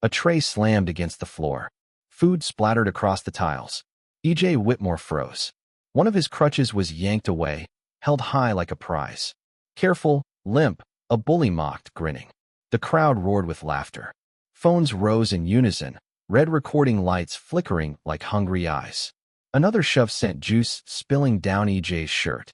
A tray slammed against the floor. Food splattered across the tiles. E.J. Whitmore froze. One of his crutches was yanked away, held high like a prize. Careful, limp, a bully mocked, grinning. The crowd roared with laughter. Phones rose in unison, red recording lights flickering like hungry eyes. Another shove sent juice spilling down E.J.'s shirt.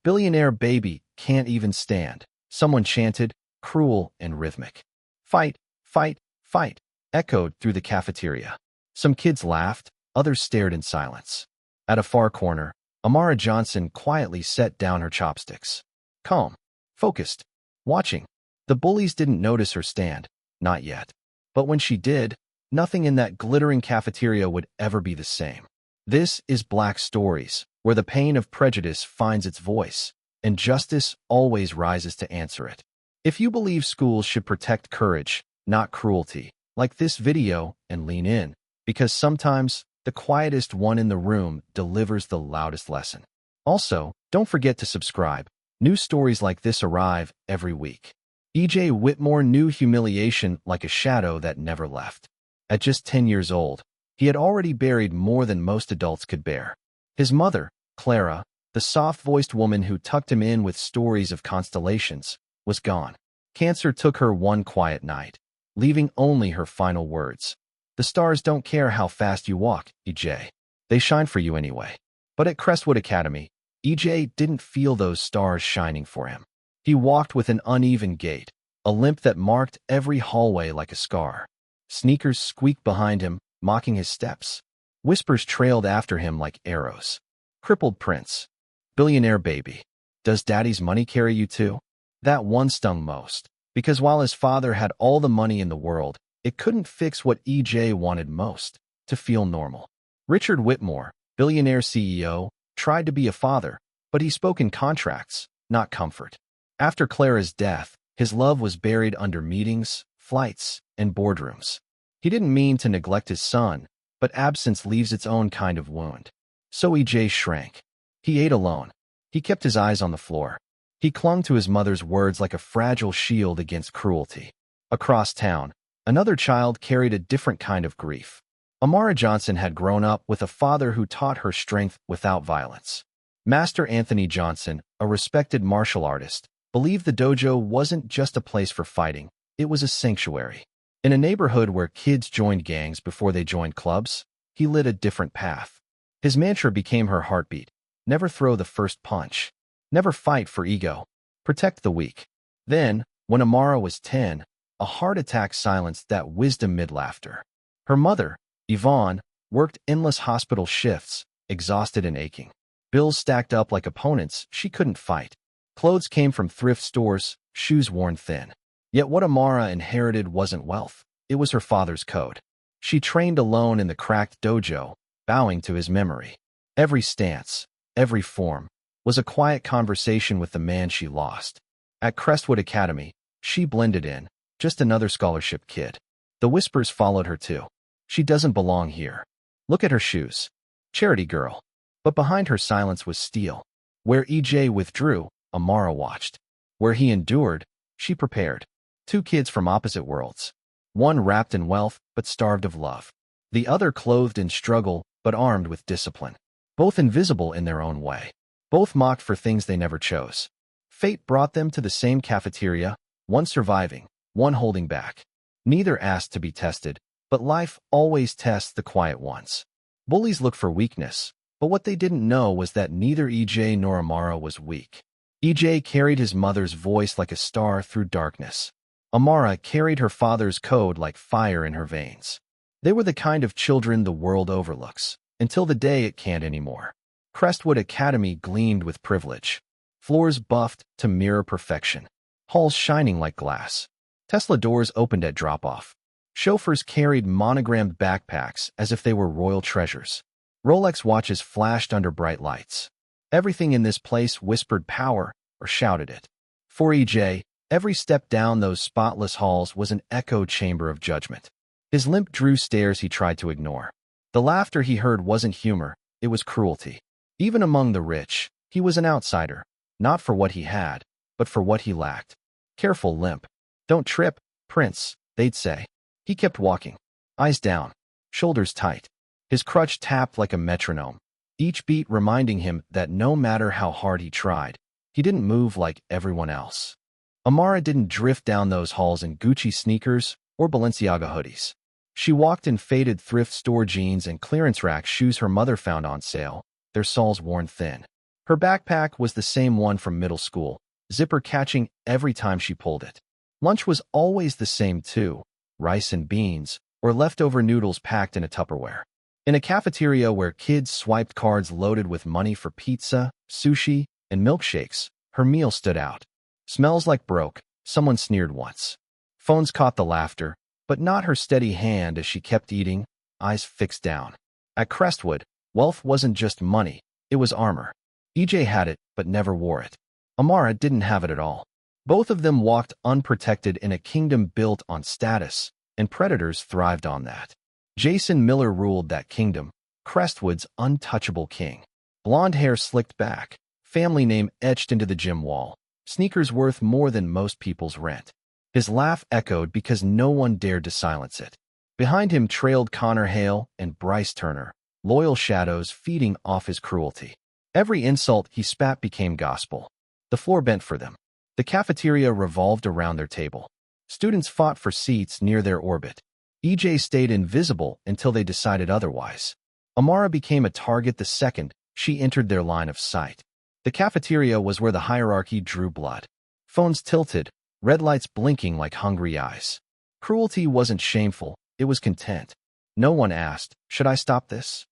"Billionaire baby, can't even stand," someone chanted, cruel and rhythmic. "Fight, fight, fight," echoed through the cafeteria. Some kids laughed, others stared in silence. At a far corner, Amara Johnson quietly set down her chopsticks. Calm, focused, watching. The bullies didn't notice her stand, not yet. But when she did, nothing in that glittering cafeteria would ever be the same. This is Black Stories, where the pain of prejudice finds its voice, and justice always rises to answer it. If you believe schools should protect courage, not cruelty, like this video and lean in, because sometimes the quietest one in the room delivers the loudest lesson. Also, don't forget to subscribe. New stories like this arrive every week. E.J. Whitmore knew humiliation like a shadow that never left. At just 10 years old, he had already buried more than most adults could bear. His mother, Clara, the soft-voiced woman who tucked him in with stories of constellations, was gone. Cancer took her one quiet night, leaving only her final words. "The stars don't care how fast you walk, E.J. They shine for you anyway." But at Crestwood Academy, E.J. didn't feel those stars shining for him. He walked with an uneven gait, a limp that marked every hallway like a scar. Sneakers squeaked behind him, mocking his steps. Whispers trailed after him like arrows. "Crippled prince. Billionaire baby. Does daddy's money carry you too?" That one stung most, because while his father had all the money in the world, it couldn't fix what E.J. wanted most, to feel normal. Richard Whitmore, Billionaire CEO, tried to be a father, but he spoke in contracts, not comfort. After Clara's death, his love was buried under meetings, flights, and boardrooms. He didn't mean to neglect his son, but absence leaves its own kind of wound. So E.J. shrank. He ate alone. He kept his eyes on the floor. He clung to his mother's words like a fragile shield against cruelty. Across town, another child carried a different kind of grief. Amara Johnson had grown up with a father who taught her strength without violence. Master Anthony Johnson, a respected martial artist, believed the dojo wasn't just a place for fighting, it was a sanctuary. In a neighborhood where kids joined gangs before they joined clubs, he lit a different path. His mantra became her heartbeat: never throw the first punch. Never fight for ego. Protect the weak. Then, when Amara was 10, a heart attack silenced that wisdom mid-laughter. Her mother, Yvonne, worked endless hospital shifts, exhausted and aching. Bills stacked up like opponents she couldn't fight. Clothes came from thrift stores, shoes worn thin. Yet what Amara inherited wasn't wealth. It was her father's code. She trained alone in the cracked dojo, bowing to his memory. Every stance, every form, was a quiet conversation with the man she lost. At Crestwood Academy, she blended in, just another scholarship kid. The whispers followed her too. "She doesn't belong here. Look at her shoes. Charity girl." But behind her silence was steel. Where E.J. withdrew, Amara watched. Where he endured, she prepared. Two kids from opposite worlds. One wrapped in wealth, but starved of love. The other clothed in struggle, but armed with discipline. Both invisible in their own way. Both mocked for things they never chose. Fate brought them to the same cafeteria, one surviving, one holding back. Neither asked to be tested, but life always tests the quiet ones. Bullies look for weakness, but what they didn't know was that neither E.J. nor Amara was weak. E.J. carried his mother's voice like a star through darkness. Amara carried her father's code like fire in her veins. They were the kind of children the world overlooks, until the day it can't anymore. Crestwood Academy gleamed with privilege. Floors buffed to mirror perfection. Halls shining like glass. Tesla doors opened at drop-off. Chauffeurs carried monogrammed backpacks as if they were royal treasures. Rolex watches flashed under bright lights. Everything in this place whispered power or shouted it. For E.J., every step down those spotless halls was an echo chamber of judgment. His limp drew stares he tried to ignore. The laughter he heard wasn't humor, it was cruelty. Even among the rich, he was an outsider, not for what he had, but for what he lacked. "Careful, limp. Don't trip, prince," they'd say. He kept walking, eyes down, shoulders tight. His crutch tapped like a metronome, each beat reminding him that no matter how hard he tried, he didn't move like everyone else. Amara didn't drift down those halls in Gucci sneakers or Balenciaga hoodies. She walked in faded thrift store jeans and clearance rack shoes her mother found on sale, their soles worn thin. Her backpack was the same one from middle school, zipper catching every time she pulled it. Lunch was always the same too, rice and beans, or leftover noodles packed in a Tupperware. In a cafeteria where kids swiped cards loaded with money for pizza, sushi, and milkshakes, her meal stood out. Smells like broke, someone sneered once. Phones caught the laughter, but not her steady hand as she kept eating, eyes fixed down. At Crestwood, wealth wasn't just money, it was armor. EJ had it, but never wore it. Amara didn't have it at all. Both of them walked unprotected in a kingdom built on status, and predators thrived on that. Jason Miller ruled that kingdom, Crestwood's untouchable king. Blonde hair slicked back, family name etched into the gym wall, sneakers worth more than most people's rent. His laugh echoed because no one dared to silence it. Behind him trailed Connor Hale and Bryce Turner, loyal shadows feeding off his cruelty. Every insult he spat became gospel. The floor bent for them. The cafeteria revolved around their table. Students fought for seats near their orbit. EJ stayed invisible until they decided otherwise. Amara became a target the second she entered their line of sight. The cafeteria was where the hierarchy drew blood. Phones tilted, red lights blinking like hungry eyes. Cruelty wasn't shameful, it was content. No one asked, "Should I stop this?"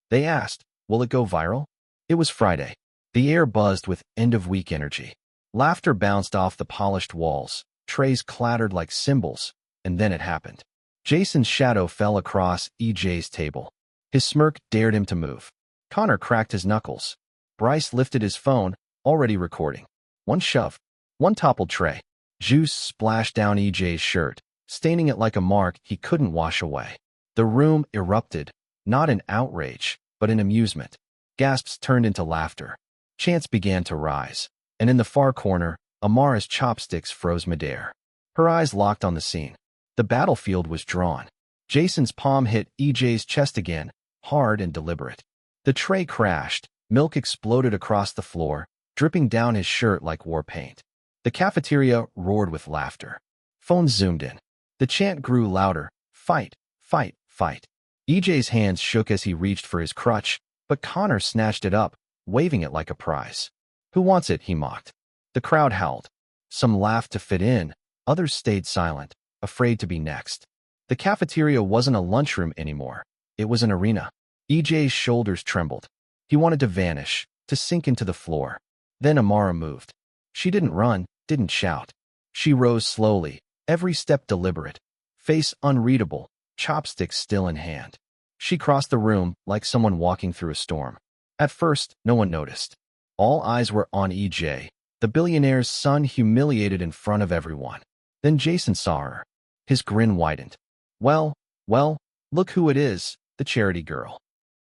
They asked, "Will it go viral?" It was Friday. The air buzzed with end-of-week energy. Laughter bounced off the polished walls, trays clattered like cymbals, and then it happened. Jason's shadow fell across EJ's table. His smirk dared him to move. Connor cracked his knuckles. Bryce lifted his phone, already recording. One shove. One toppled tray. Juice splashed down EJ's shirt, staining it like a mark he couldn't wash away. The room erupted, not in outrage, but in amusement. Gasps turned into laughter. Chants began to rise, and in the far corner, Amara's chopsticks froze midair. Her eyes locked on the scene. The battlefield was drawn. Jason's palm hit EJ's chest again, hard and deliberate. The tray crashed, milk exploded across the floor, dripping down his shirt like war paint. The cafeteria roared with laughter. Phones zoomed in. The chant grew louder. Fight, fight, fight. EJ's hands shook as he reached for his crutch, but Connor snatched it up, waving it like a prize. "Who wants it?" he mocked. The crowd howled. Some laughed to fit in, others stayed silent, afraid to be next. The cafeteria wasn't a lunchroom anymore. It was an arena. EJ's shoulders trembled. He wanted to vanish, to sink into the floor. Then Amara moved. She didn't run, didn't shout. She rose slowly, every step deliberate, face unreadable, chopsticks still in hand. She crossed the room like someone walking through a storm. At first, no one noticed. All eyes were on EJ, the billionaire's son humiliated in front of everyone. Then Jason saw her. His grin widened. Well, look who it is, the charity girl.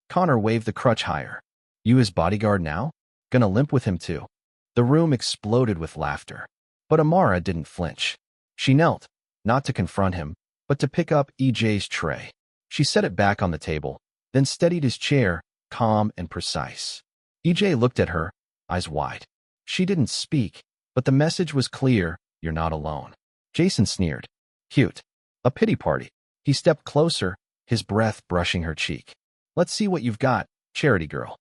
Connor waved the crutch higher. "You his bodyguard now? Gonna limp with him too?" The room exploded with laughter. But Amara didn't flinch. She knelt, not to confront him, but to pick up EJ's tray. She set it back on the table, then steadied his chair, calm and precise. EJ looked at her, eyes wide. She didn't speak, but the message was clear: you're not alone. Jason sneered. Cute. A pity party. He stepped closer, his breath brushing her cheek. "Let's see what you've got, charity girl."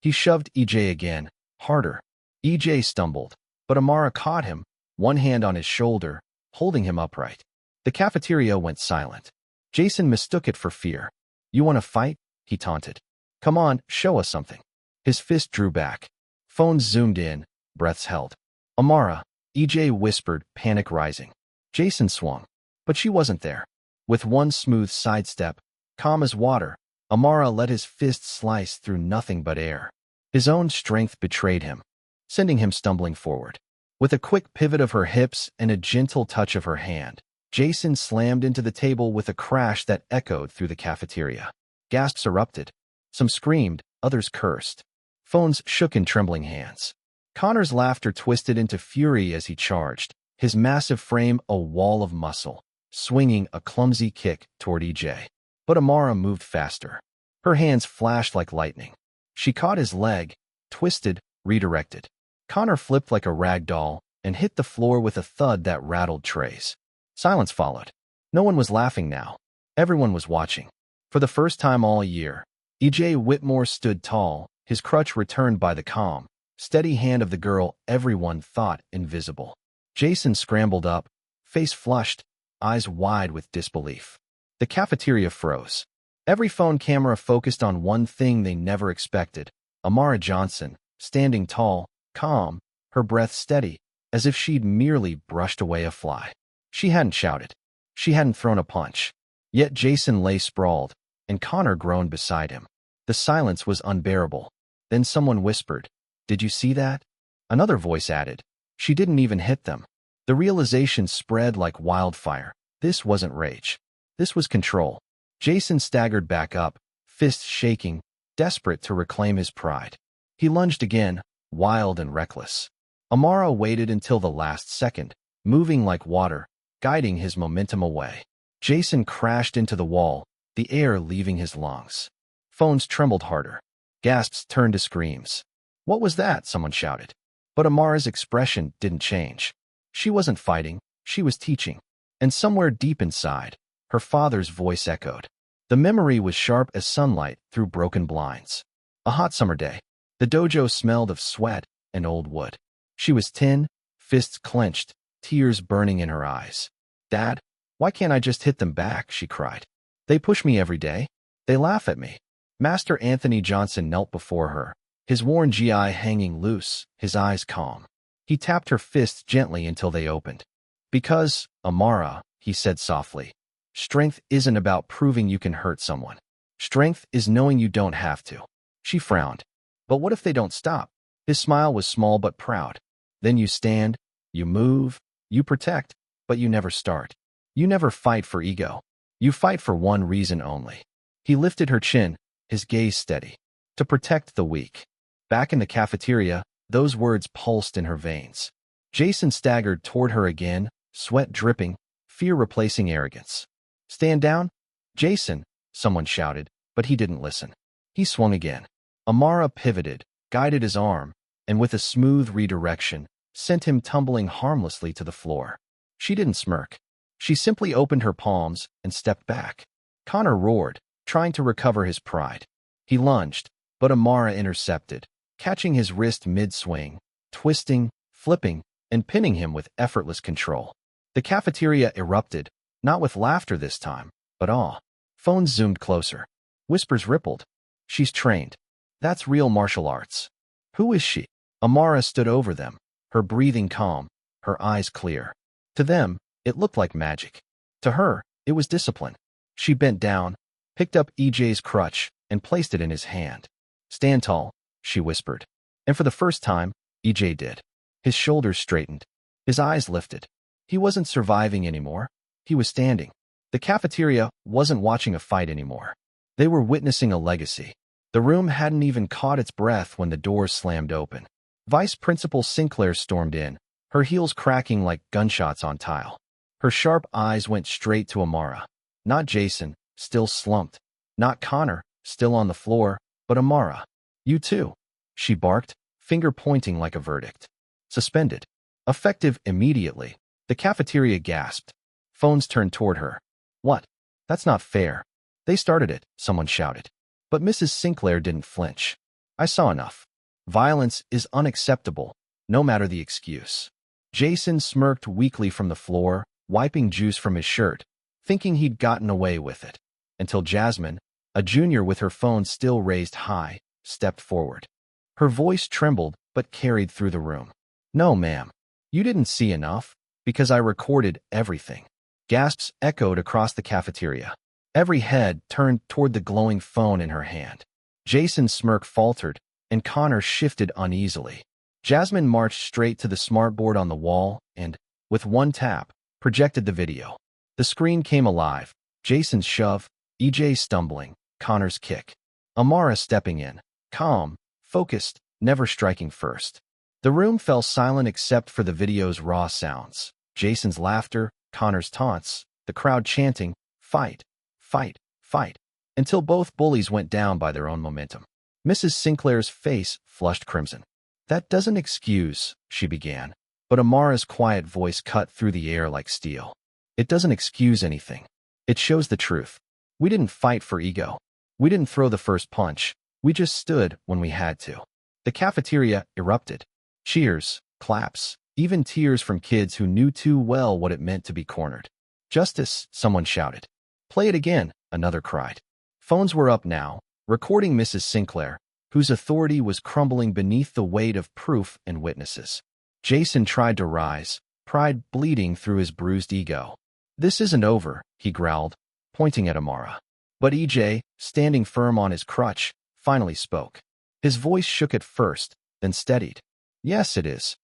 He shoved EJ again, harder. EJ stumbled, but Amara caught him, one hand on his shoulder, holding him upright. The cafeteria went silent. Jason mistook it for fear. "You want to fight?" he taunted. "Come on, show us something." His fist drew back. Phones zoomed in, breaths held. "Amara," EJ whispered, panic rising. Jason swung, but she wasn't there. With one smooth sidestep, calm as water, Amara let his fist slice through nothing but air. His own strength betrayed him, sending him stumbling forward. With a quick pivot of her hips and a gentle touch of her hand, Jason slammed into the table with a crash that echoed through the cafeteria. Gasps erupted. Some screamed, others cursed. Phones shook in trembling hands. Connor's laughter twisted into fury as he charged, his massive frame a wall of muscle, swinging a clumsy kick toward EJ. But Amara moved faster. Her hands flashed like lightning. She caught his leg, twisted, redirected. Connor flipped like a rag doll and hit the floor with a thud that rattled trays. Silence followed. No one was laughing now. Everyone was watching. For the first time all year, EJ Whitmore stood tall, his crutch returned by the calm, steady hand of the girl everyone thought invisible. Jason scrambled up, face flushed, eyes wide with disbelief. The cafeteria froze. Every phone camera focused on one thing they never expected. Amara Johnson, standing tall, calm, her breath steady, as if she'd merely brushed away a fly. She hadn't shouted. She hadn't thrown a punch. Yet Jason lay sprawled, and Connor groaned beside him. The silence was unbearable. Then someone whispered, "Did you see that?" Another voice added, "She didn't even hit them." The realization spread like wildfire. This wasn't rage. This was control. Jason staggered back up, fists shaking, desperate to reclaim his pride. He lunged again, wild and reckless. Amara waited until the last second, moving like water, guiding his momentum away. Jason crashed into the wall, the air leaving his lungs. Phones trembled harder. Gasps turned to screams. "What was that?" someone shouted. But Amara's expression didn't change. She wasn't fighting, she was teaching. And somewhere deep inside, her father's voice echoed. The memory was sharp as sunlight through broken blinds. A hot summer day. The dojo smelled of sweat and old wood. She was 10, fists clenched, tears burning in her eyes. "Dad, why can't I just hit them back?" she cried. "They push me every day. They laugh at me." Master Anthony Johnson knelt before her, his worn GI hanging loose, his eyes calm. He tapped her fists gently until they opened. "Because, Amara," he said softly, "strength isn't about proving you can hurt someone. Strength is knowing you don't have to." She frowned. "But what if they don't stop?" His smile was small but proud. "Then you stand, you move, you protect, but you never start. You never fight for ego. You fight for one reason only." He lifted her chin, his gaze steady. "To protect the weak." Back in the cafeteria, those words pulsed in her veins. Jason staggered toward her again, sweat dripping, fear replacing arrogance. "Stand down, Jason," someone shouted, but he didn't listen. He swung again. Amara pivoted, guided his arm, and with a smooth redirection, sent him tumbling harmlessly to the floor. She didn't smirk. She simply opened her palms and stepped back. Connor roared, trying to recover his pride. He lunged, but Amara intercepted, catching his wrist mid-swing, twisting, flipping, and pinning him with effortless control. The cafeteria erupted, not with laughter this time, but awe. Phones zoomed closer. Whispers rippled. "She's trained. That's real martial arts." "Who is she?" Amara stood over them, her breathing calm, her eyes clear. To them, it looked like magic. To her, it was discipline. She bent down, picked up EJ's crutch, and placed it in his hand. "Stand tall," she whispered. And for the first time, EJ did. His shoulders straightened. His eyes lifted. He wasn't surviving anymore. He was standing. The cafeteria wasn't watching a fight anymore. They were witnessing a legacy. The room hadn't even caught its breath when the doors slammed open. Vice Principal Sinclair stormed in, her heels cracking like gunshots on tile. Her sharp eyes went straight to Amara. Not Jason, still slumped. Not Connor, still on the floor, but Amara. "You too," she barked, finger pointing like a verdict. "Suspended." Effective immediately. The cafeteria gasped. Phones turned toward her. "What? That's not fair." "They started it," someone shouted. But Mrs. Sinclair didn't flinch. "I saw enough. Violence is unacceptable, no matter the excuse." Jason smirked weakly from the floor, wiping juice from his shirt, thinking he'd gotten away with it, until Jasmine, a junior with her phone still raised high, stepped forward. Her voice trembled but carried through the room. "No, ma'am. You didn't see enough, because I recorded everything." Gasps echoed across the cafeteria. Every head turned toward the glowing phone in her hand. Jason's smirk faltered, and Connor shifted uneasily. Jasmine marched straight to the smartboard on the wall and, with one tap, projected the video. The screen came alive. Jason's shove, EJ stumbling, Connor's kick. Amara stepping in, calm, focused, never striking first. The room fell silent except for the video's raw sounds. Jason's laughter, Connor's taunts, the crowd chanting, "Fight, fight, fight," until both bullies went down by their own momentum. Mrs. Sinclair's face flushed crimson. "That doesn't excuse," she began, but Amara's quiet voice cut through the air like steel. "It doesn't excuse anything. It shows the truth. We didn't fight for ego. We didn't throw the first punch. We just stood when we had to." The cafeteria erupted. Cheers, claps, even tears from kids who knew too well what it meant to be cornered. "Justice," someone shouted. "Play it again," another cried. Phones were up now, recording Mrs. Sinclair, whose authority was crumbling beneath the weight of proof and witnesses. Jason tried to rise, pride bleeding through his bruised ego. "This isn't over," he growled, pointing at Amara. But EJ, standing firm on his crutch, finally spoke. His voice shook at first, then steadied. "Yes, it is."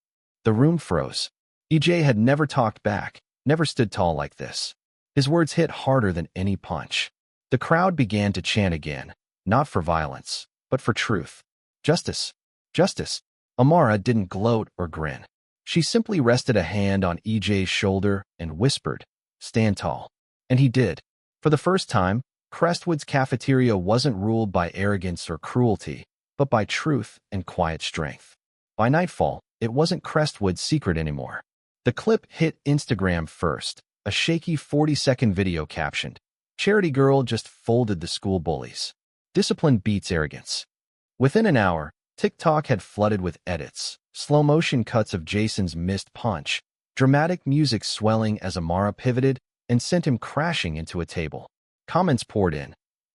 The room froze. EJ had never talked back, never stood tall like this. His words hit harder than any punch. The crowd began to chant again, not for violence, but for truth. "Justice! Justice!" Amara didn't gloat or grin. She simply rested a hand on EJ's shoulder and whispered, "Stand tall." And he did. For the first time, Crestwood's cafeteria wasn't ruled by arrogance or cruelty, but by truth and quiet strength. By nightfall, it wasn't Crestwood's secret anymore. The clip hit Instagram first, a shaky 40-second video captioned, "Charity girl just folded the school bullies. Discipline beats arrogance." Within an hour, TikTok had flooded with edits, slow-motion cuts of Jason's missed punch, dramatic music swelling as Amara pivoted and sent him crashing into a table. Comments poured in.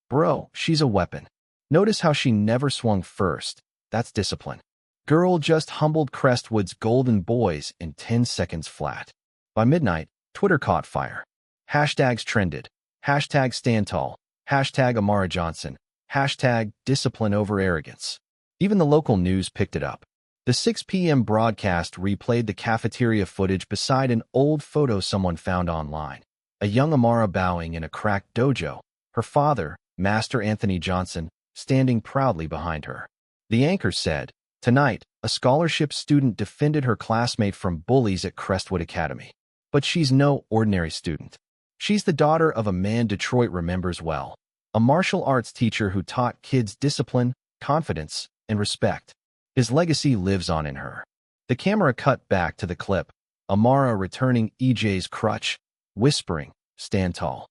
"Bro, she's a weapon. Notice how she never swung first. That's discipline. Girl just humbled Crestwood's golden boys in 10 seconds flat." By midnight, Twitter caught fire. Hashtags trended. Hashtag stand tall. Hashtag Amara Johnson. Hashtag discipline over arrogance. Even the local news picked it up. The 6 p.m. broadcast replayed the cafeteria footage beside an old photo someone found online. A young Amara bowing in a cracked dojo, her father, Master Anthony Johnson, standing proudly behind her. The anchor said, "Tonight, a scholarship student defended her classmate from bullies at Crestwood Academy. But she's no ordinary student. She's the daughter of a man Detroit remembers well, a martial arts teacher who taught kids discipline, confidence, and respect. His legacy lives on in her." The camera cut back to the clip, Amara returning EJ's crutch, whispering, "Stand tall."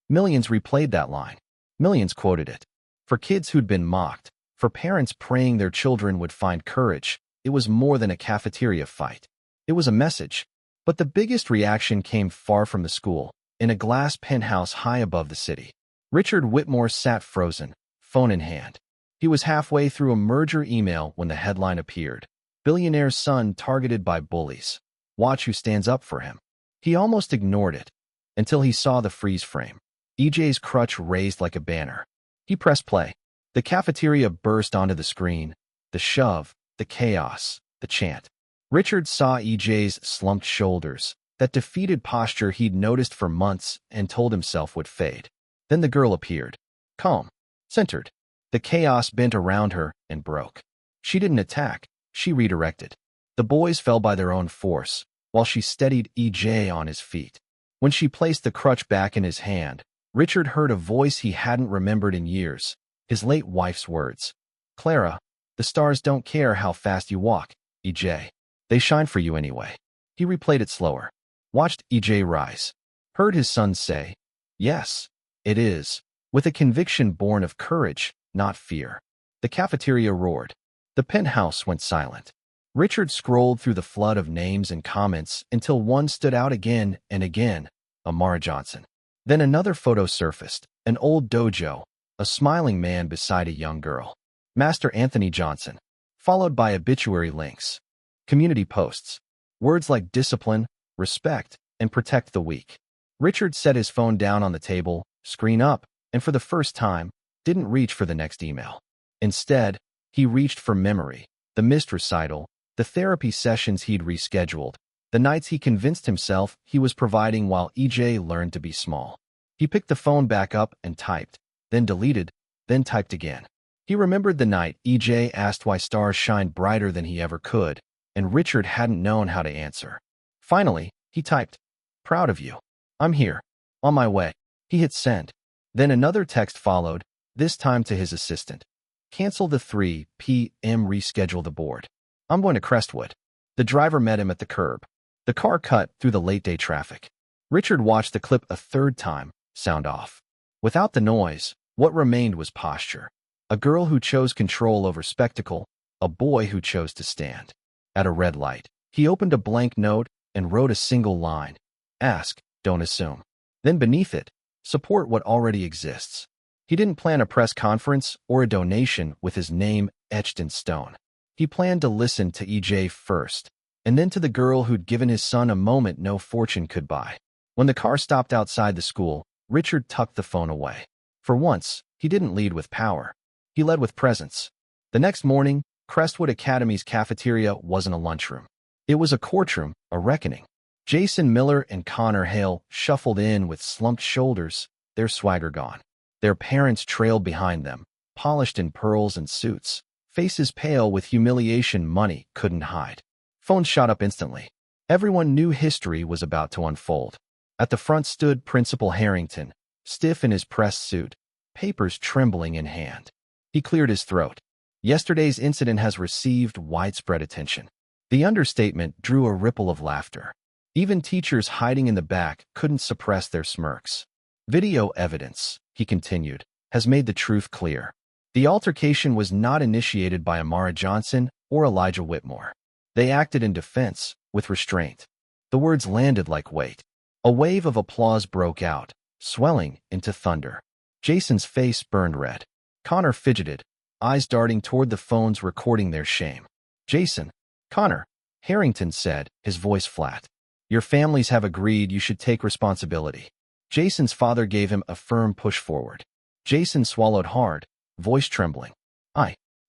Millions replayed that line. Millions quoted it. For kids who'd been mocked, for parents praying their children would find courage, it was more than a cafeteria fight. It was a message. But the biggest reaction came far from the school, in a glass penthouse high above the city. Richard Whitmore sat frozen, phone in hand. He was halfway through a merger email when the headline appeared. "Billionaire's son targeted by bullies. Watch who stands up for him." He almost ignored it, until he saw the freeze frame. EJ's crutch raised like a banner. He pressed play. The cafeteria burst onto the screen. The shove, the chaos, the chant. Richard saw EJ's slumped shoulders, that defeated posture he'd noticed for months and told himself would fade. Then the girl appeared. Calm. Centered. The chaos bent around her and broke. She didn't attack. She redirected. The boys fell by their own force, while she steadied EJ on his feet. When she placed the crutch back in his hand, Richard heard a voice he hadn't remembered in years, his late wife's words. "Clara, the stars don't care how fast you walk, EJ. They shine for you anyway." He replayed it slower. Watched EJ rise. Heard his son say, "Yes, it is," with a conviction born of courage, not fear. The cafeteria roared. The penthouse went silent. Richard scrolled through the flood of names and comments until one stood out again and again, Amara Johnson. Then another photo surfaced, an old dojo, a smiling man beside a young girl. Master Anthony Johnson, followed by obituary links. Community posts. Words like discipline, respect, and protect the weak. Richard set his phone down on the table, screen up, and for the first time, didn't reach for the next email. Instead, he reached for memory, the missed recital, the therapy sessions he'd rescheduled, the nights he convinced himself he was providing while EJ learned to be small. He picked the phone back up and typed, then deleted, then typed again. He remembered the night EJ asked why stars shined brighter than he ever could, and Richard hadn't known how to answer. Finally, he typed, "Proud of you. I'm here." On my way. He hit send. Then another text followed, this time to his assistant. Cancel the 3 p.m. reschedule the board. I'm going to Crestwood. The driver met him at the curb. The car cut through the late-day traffic. Richard watched the clip a third time, sound off. Without the noise, what remained was posture. A girl who chose control over spectacle, a boy who chose to stand. At a red light, he opened a blank note and wrote a single line. Ask, don't assume. Then beneath it, support what already exists. He didn't plan a press conference or a donation with his name etched in stone. He planned to listen to EJ first, and then to the girl who'd given his son a moment no fortune could buy. When the car stopped outside the school, Richard tucked the phone away. For once, he didn't lead with power. He led with presence. The next morning, Crestwood Academy's cafeteria wasn't a lunchroom. It was a courtroom, a reckoning. Jason Miller and Connor Hale shuffled in with slumped shoulders, their swagger gone. Their parents trailed behind them, polished in pearls and suits, faces pale with humiliation money couldn't hide. Phones shot up instantly. Everyone knew history was about to unfold. At the front stood Principal Harrington, stiff in his press suit, papers trembling in hand. He cleared his throat. Yesterday's incident has received widespread attention. The understatement drew a ripple of laughter. Even teachers hiding in the back couldn't suppress their smirks. Video evidence, he continued, has made the truth clear. The altercation was not initiated by Amara Johnson or Elijah Whitmore. They acted in defense, with restraint. The words landed like weight. A wave of applause broke out, swelling into thunder. Jason's face burned red. Connor fidgeted, eyes darting toward the phones recording their shame. Jason, Connor, Harrington said, his voice flat. Your families have agreed you should take responsibility. Jason's father gave him a firm push forward. Jason swallowed hard, voice trembling.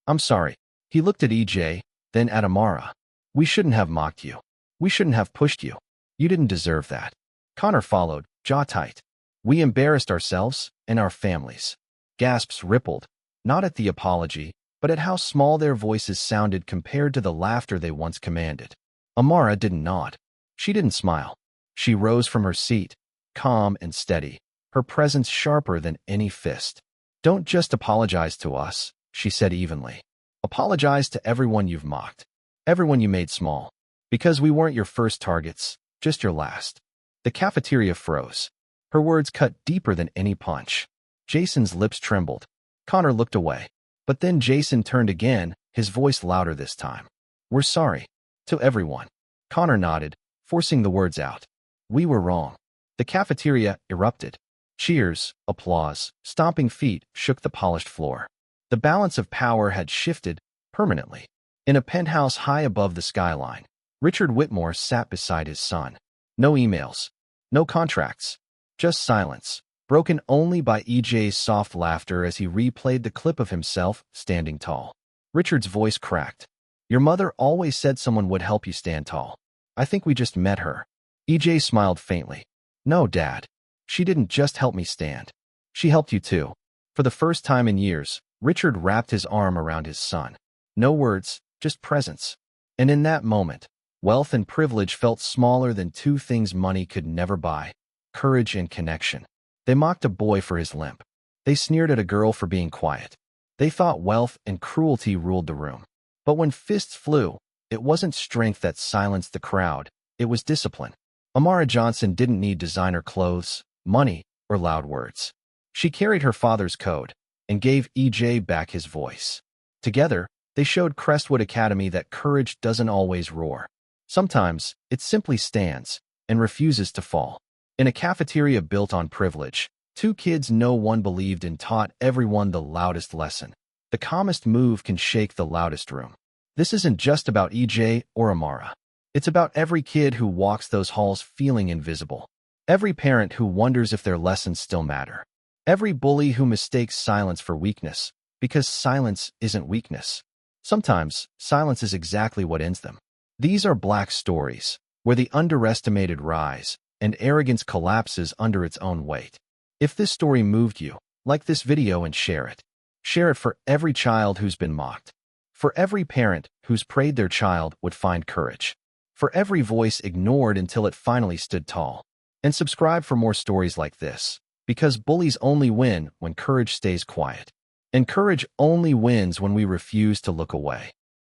I'm sorry. He looked at EJ, then at Amara. We shouldn't have mocked you. We shouldn't have pushed you. You didn't deserve that. Connor followed, jaw tight. We embarrassed ourselves and our families. Gasps rippled, not at the apology, but at how small their voices sounded compared to the laughter they once commanded. Amara didn't nod. She didn't smile. She rose from her seat, calm and steady, her presence sharper than any fist. Don't just apologize to us, she said evenly. Apologize to everyone you've mocked, everyone you made small, because we weren't your first targets, just your last. The cafeteria froze. Her words cut deeper than any punch. Jason's lips trembled. Connor looked away. But then Jason turned again, his voice louder this time. We're sorry. To everyone. Connor nodded, forcing the words out. We were wrong. The cafeteria erupted. Cheers, applause, stomping feet shook the polished floor. The balance of power had shifted permanently. In a penthouse high above the skyline, Richard Whitmore sat beside his son. No emails. No contracts. Just silence, broken only by EJ's soft laughter as he replayed the clip of himself standing tall. Richard's voice cracked. Your mother always said someone would help you stand tall. I think we just met her. EJ smiled faintly. No, Dad. She didn't just help me stand. She helped you too. For the first time in years, Richard wrapped his arm around his son. No words, just presence. And in that moment, wealth and privilege felt smaller than two things money could never buy. Courage and connection. They mocked a boy for his limp. They sneered at a girl for being quiet. They thought wealth and cruelty ruled the room. But when fists flew, it wasn't strength that silenced the crowd, it was discipline. Amara Johnson didn't need designer clothes, money, or loud words. She carried her father's code and gave EJ back his voice. Together, they showed Crestwood Academy that courage doesn't always roar. Sometimes, it simply stands and refuses to fall. In a cafeteria built on privilege, two kids no one believed in taught everyone the loudest lesson. The calmest move can shake the loudest room. This isn't just about EJ or Amara. It's about every kid who walks those halls feeling invisible. Every parent who wonders if their lessons still matter. Every bully who mistakes silence for weakness, because silence isn't weakness. Sometimes, silence is exactly what ends them. These are Black stories, where the underestimated rise, and arrogance collapses under its own weight. If this story moved you, like this video and share it. Share it for every child who's been mocked. For every parent who's prayed their child would find courage. For every voice ignored until it finally stood tall. And subscribe for more stories like this, because bullies only win when courage stays quiet. And courage only wins when we refuse to look away.